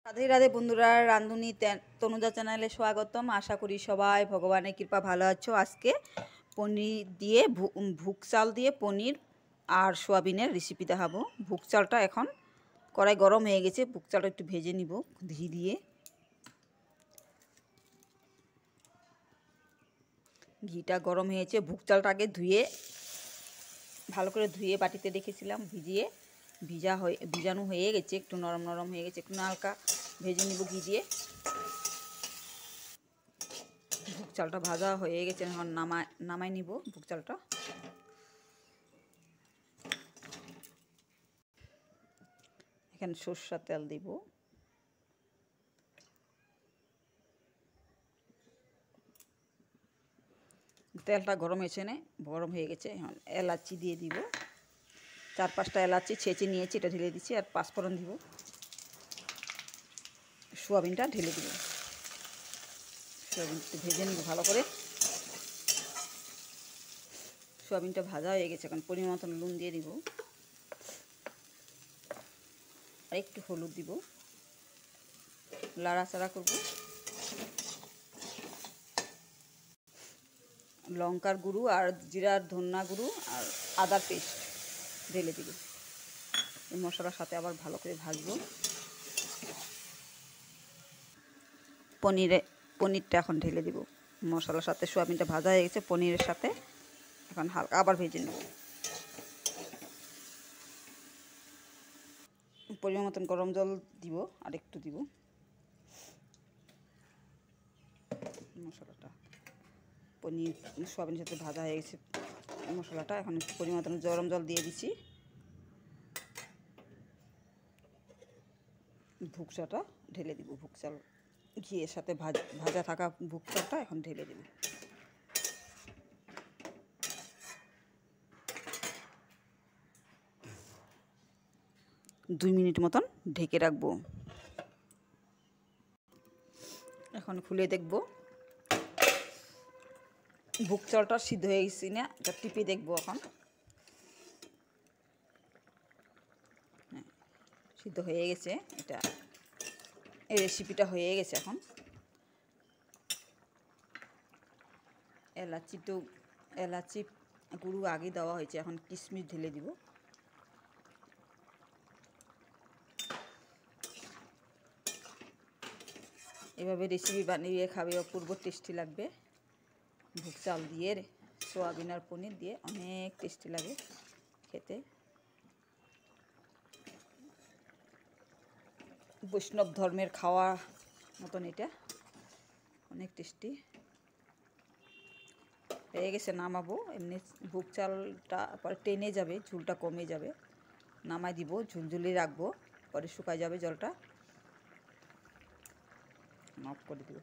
রাধে রাধে বন্ধুরা, রাঁধুনি তনুজা চ্যানেলে স্বাগতম। আশা করি সবাই ভগবানের কৃপা ভালো আছো। আজকে পনির দিয়ে ভুগ চাল দিয়ে পনির আর সোয়াবিনের রেসিপি দেখাবো। ভুগ চালটা এখন কড়াই গরম হয়ে গেছে, ভুগ চালটা একটু ভেজে নিব ঘি দিয়ে। ঘিটা গরম হয়েছে, ভুগ চালটাকে ধুয়ে ভালো করে ধুয়ে বাটিতে রেখেছিলাম, ভিজানো হয়ে গেছে, একটু নরম নরম হয়ে গেছে, একটু হালকা ভেজে নিব ঘি দিয়ে। ভুগ চালটা ভাজা হয়ে গেছে, এখন নামাই নিব ভুগ চালটা। এখানে সরষের তেল দিব, তেলটা গরম হয়ে গেছে। এখন এলাচি দিয়ে দিব, 4-5টা এলাচি ছেঁচে নিয়েছি, এটা ঢেলে দিচ্ছি। আর পাঁচফোড়ন দিব, সোয়াবিনটা ঢেলে দিব। সোয়াবিনটা ভেজে নিব ভালো করে। সোয়াবিনটা ভাজা হয়ে গেছে, এখন পরিমাণ মতন নুন দিয়ে দিব, আর একটু হলুদ দিব, লাড়াচাড়া করব। লঙ্কার গুঁড়ো আর জিরার ধনিয়া গুঁড়ো আর আদার পেস্ট ঢেলে দিব। এই মশলার সাথে আবার ভালো করে ভাজবো। পনিরটা এখন ঢেলে দিব মশলার সাথে। সোয়াবিনটা ভাজা হয়ে গেছে, পনিরের সাথে এখন হালকা আবার ভেজে নেব। পরিমাণ মতন গরম জল দিব, আর একটু দিব। মশলাটা পনির সোয়াবিনের সাথে ভাজা হয়ে গেছে মশলাটা, এখন একটু পরিমাণ মতন গরম জল দিয়ে দিচ্ছি। ভুগ চালটা ঢেলে দিব, ভুগ চাল ঘিয়ের সাথে ভাজা থাকা ভুগ চালটা এখন ঢেলে দেব। 2 মিনিট মতন ঢেকে রাখবো। এখন খুলে দেখব ভুগ চালটা সিদ্ধ হয়ে গেছে না, এটা টিপে দেখবো। এখন সিদ্ধ হয়ে গেছে, এটা এই রেসিপিটা হয়ে গেছে। এখন এলাচি গুঁড়ো আগে দেওয়া হয়েছে, এখন কিশমিশ ঢেলে দিব। এভাবে রেসিপি বানিয়ে খাবে, অপূর্ব টেস্টি লাগবে। ভুগ চাল দিয়ে সোয়াবিন আর পনির দিয়ে অনেক টেস্টি লাগে খেতে। বৈষ্ণব ধর্মের খাওয়া মতন এটা অনেক টেস্টি হয়ে গেছে। নামাবো। এমনি ভুগ চালটা পরে টেনে যাবে, ঝুলটা কমে যাবে, নামাই দিব। ঝুলঝুলি রাখবো, পরে শুকায় যাবে জলটা, অফ করে দিব।